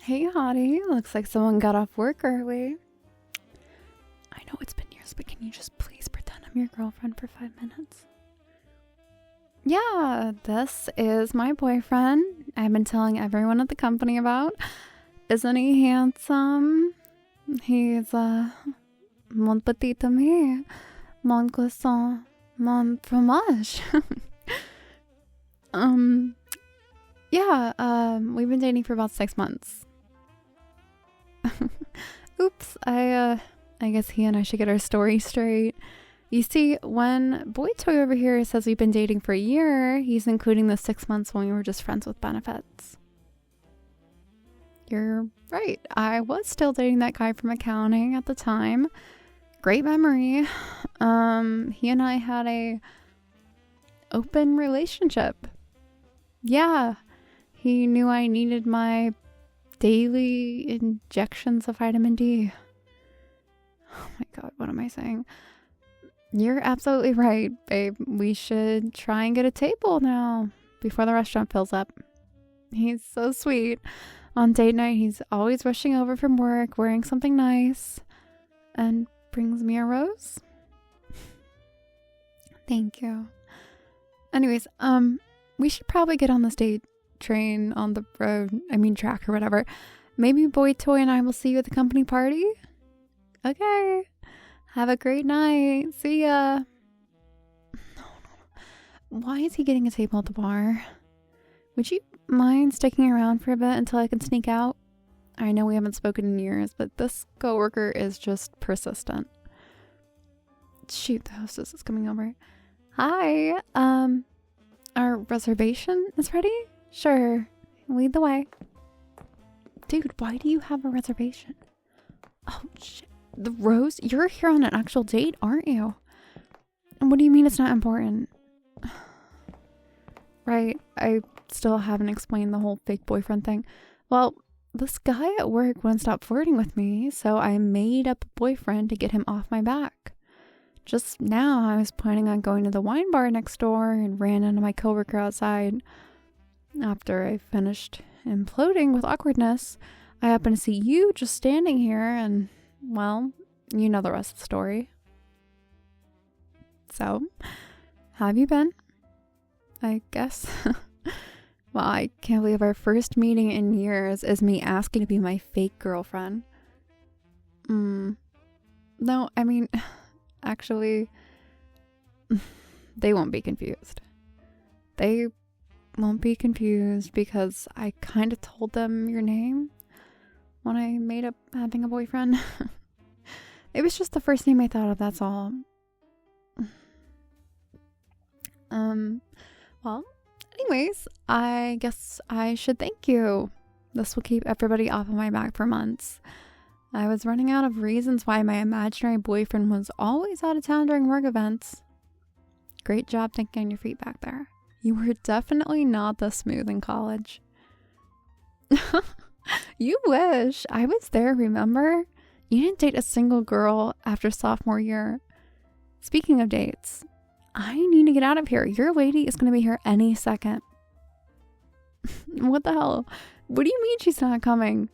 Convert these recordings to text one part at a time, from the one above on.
Hey, hottie. Looks like someone got off work early. I know it's been years, but can you just please pretend I'm your girlfriend for 5 minutes? Yeah, this is my boyfriend I've been telling everyone at the company about. Isn't he handsome? He's, mon petit ami, mon croissant, mon fromage. We've been dating for about 6 months. Oops, I guess he and I should get our story straight. You see, when Boy Toy over here says we've been dating for a year, he's including the 6 months when we were just friends with benefits. You're right. I was still dating that guy from accounting at the time. Great memory. He and I had a open relationship. Yeah, he knew I needed my daily injections of vitamin D. Oh my god, what am I saying? You're absolutely right, babe. We should try and get a table now before the restaurant fills up. He's so sweet. On date night, he's always rushing over from work, wearing something nice, and brings me a rose. Thank you. Anyways, we should probably get on this date train on the road, track or whatever. Maybe Boy Toy and I will see you at the company party. Okay. Have a great night. See ya. No. Why is he getting a table at the bar? Would you mind sticking around for a bit until I can sneak out? I know we haven't spoken in years, but this coworker is just persistent. Shoot, the hostess is coming over. Hi. Our reservation is ready? Sure. Lead the way. Dude, why do you have a reservation? Oh, shit. The rose? You're here on an actual date, aren't you? What do you mean it's not important? Right, I still haven't explained the whole fake boyfriend thing. Well, this guy at work wouldn't stop flirting with me, so I made up a boyfriend to get him off my back. Just now, I was planning on going to the wine bar next door and ran into my coworker outside. After I finished imploding with awkwardness, I happened to see you just standing here and, well, you know the rest of the story. So, how have you been? I guess. Well, I can't believe our first meeting in years is me asking to be my fake girlfriend. No, actually, they won't be confused. They won't be confused because I kind of told them your name when I made up having a boyfriend. It was just the first name I thought of, that's all. Well, anyways, I guess I should thank you. This will keep everybody off of my back for months. I was running out of reasons why my imaginary boyfriend was always out of town during work events. Great job thinking on your feet back there. You were definitely not this smooth in college. You wish. I was there, remember? You didn't date a single girl after sophomore year. Speaking of dates, I need to get out of here. Your lady is going to be here any second. What the hell? What do you mean she's not coming?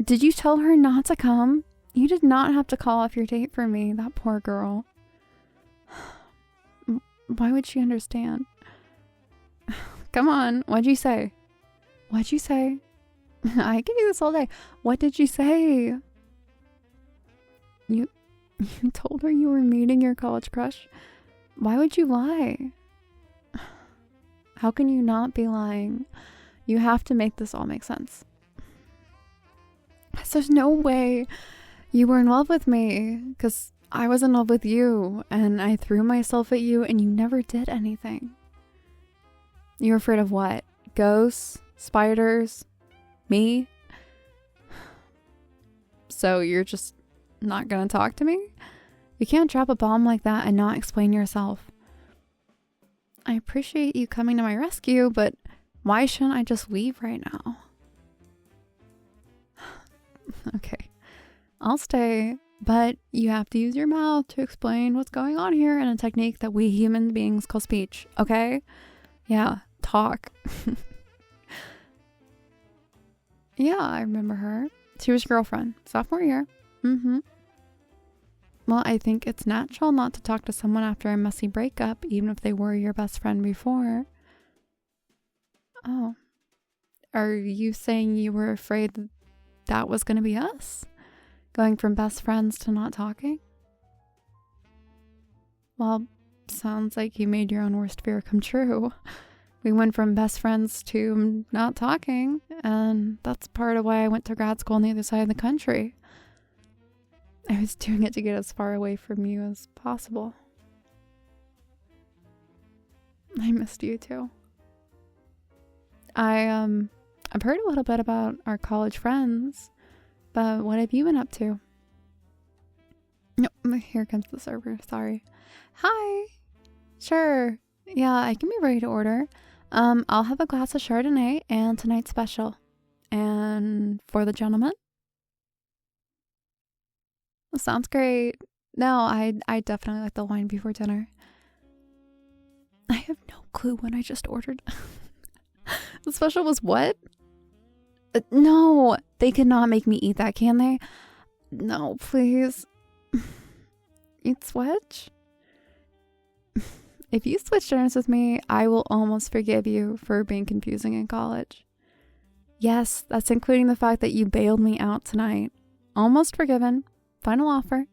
Did you tell her not to come? You did not have to call off your date for me, that poor girl. Why would she understand? Come on, what'd you say? What'd you say? I can do this all day. What did you say? You told her you were meeting your college crush? Why would you lie? How can you not be lying? You have to make this all make sense. There's no way you were in love with me, because I was in love with you, and I threw myself at you, and you never did anything. You're afraid of what? Ghosts? Spiders? Me? So you're just not gonna talk to me? You can't drop a bomb like that and not explain yourself. I appreciate you coming to my rescue, but why shouldn't I just leave right now? Okay, I'll stay, but you have to use your mouth to explain what's going on here in a technique that we human beings call speech, okay? Yeah, talk. Yeah, I remember her. She was your girlfriend. Sophomore year. Mm-hmm. Well, I think it's natural not to talk to someone after a messy breakup, even if they were your best friend before. Oh. Are you saying you were afraid that was going to be us? Going from best friends to not talking? Well, sounds like you made your own worst fear come true. We went from best friends to not talking, and that's part of why I went to grad school on the other side of the country. I was doing it to get as far away from you as possible. I missed you too. I've heard a little bit about our college friends, but what have you been up to? No, here comes the server. Sorry. Hi. Sure. Yeah, I can be ready to order. I'll have a glass of Chardonnay and tonight's special. And for the gentleman? Sounds great. No, I definitely like the wine before dinner. I have no clue what I just ordered. The special was what? No, they cannot make me eat that, can they? No, please. You'd switch? If you switch dinners with me, I will almost forgive you for being confusing in college. Yes, that's including the fact that you bailed me out tonight. Almost forgiven. Final offer.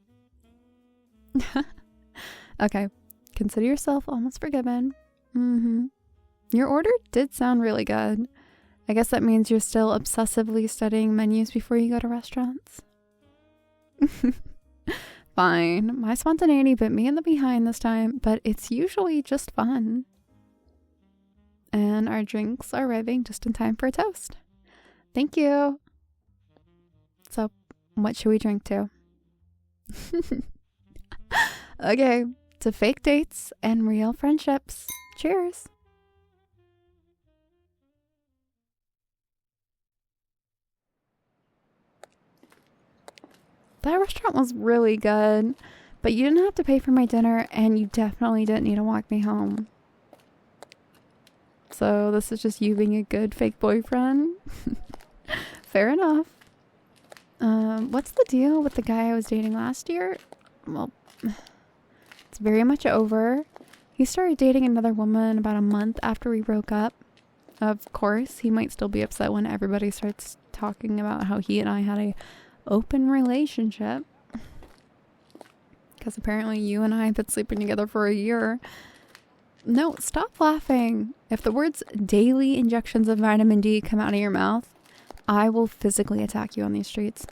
Okay, consider yourself almost forgiven. Your order did sound really good. I guess that means you're still obsessively studying menus before you go to restaurants. Fine, my spontaneity bit me in the behind this time, but it's usually just fun. And our drinks are arriving just in time for a toast. Thank you. So, what should we drink to? Okay, to fake dates and real friendships. Cheers. That restaurant was really good, but you didn't have to pay for my dinner, and you definitely didn't need to walk me home. So this is just you being a good fake boyfriend? Fair enough. What's the deal with the guy I was dating last year? Well, it's very much over. He started dating another woman about a month after we broke up. Of course, he might still be upset when everybody starts talking about how he and I had a open relationship. Because apparently you and I have been sleeping together for a year. No, stop laughing. If the words daily injections of vitamin D come out of your mouth, I will physically attack you on these streets.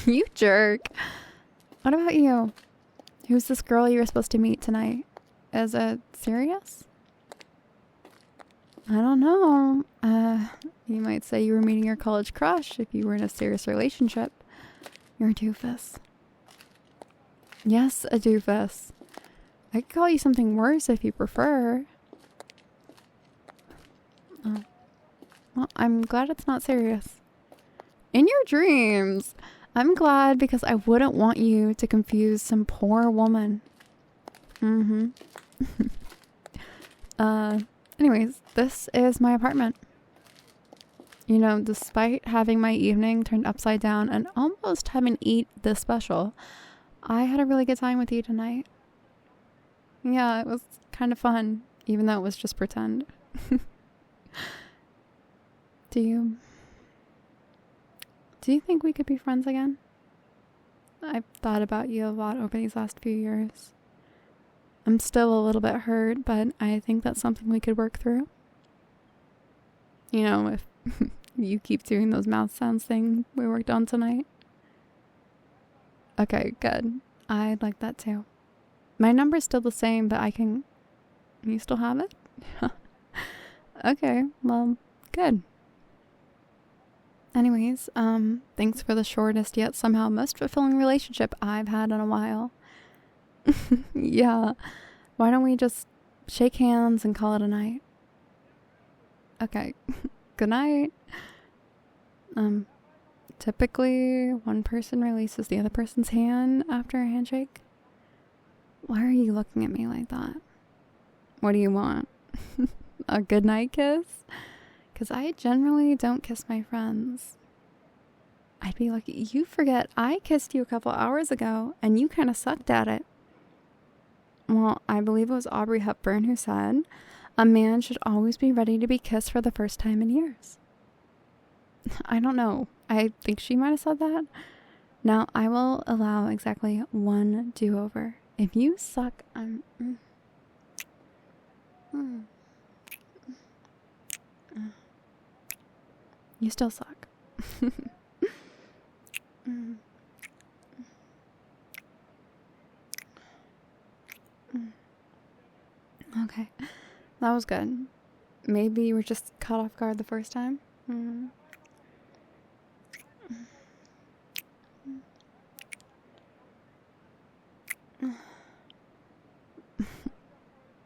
You jerk. What about you? Who's this girl you were supposed to meet tonight? Is it serious? I don't know. You might say you were meeting your college crush if you were in a serious relationship. You're a doofus. Yes, a doofus. I could call you something worse if you prefer. Oh. Well, I'm glad it's not serious. In your dreams. I'm glad because I wouldn't want you to confuse some poor woman. Anyways, this is my apartment. You know, despite having my evening turned upside down and almost having to eat this special, I had a really good time with you tonight. Yeah, it was kind of fun, even though it was just pretend. Do you think we could be friends again? I've thought about you a lot over these last few years. I'm still a little bit hurt, but I think that's something we could work through. You know, if you keep doing those mouth sounds thing we worked on tonight. Okay, good. I'd like that too. My number's still the same, but you still have it? Okay, well, good. Anyways, thanks for the shortest yet somehow most fulfilling relationship I've had in a while. Yeah, why don't we just shake hands and call it a night? Okay, good night. Typically, one person releases the other person's hand after a handshake. Why are you looking at me like that? What do you want? A good night kiss? Because I generally don't kiss my friends. I'd be like, you forget I kissed you a couple hours ago and you kind of sucked at it. Well, I believe it was Audrey Hepburn who said, a man should always be ready to be kissed for the first time in years. I don't know. I think she might have said that. Now, I will allow exactly one do-over. If you suck, you still suck. Okay, that was good. Maybe you were just caught off guard the first time.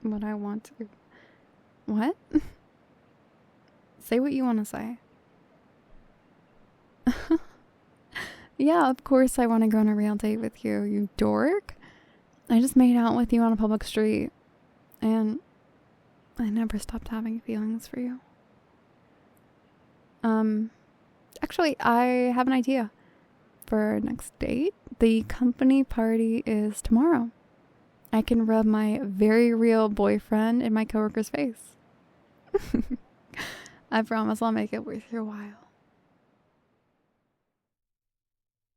What I want to... What? Say what you want to say. Yeah, of course I want to go on a real date with you, you dork. I just made out with you on a public street. And I never stopped having feelings for you. Actually, I have an idea for our next date. The company party is tomorrow. I can rub my very real boyfriend in my coworker's face. I promise I'll make it worth your while.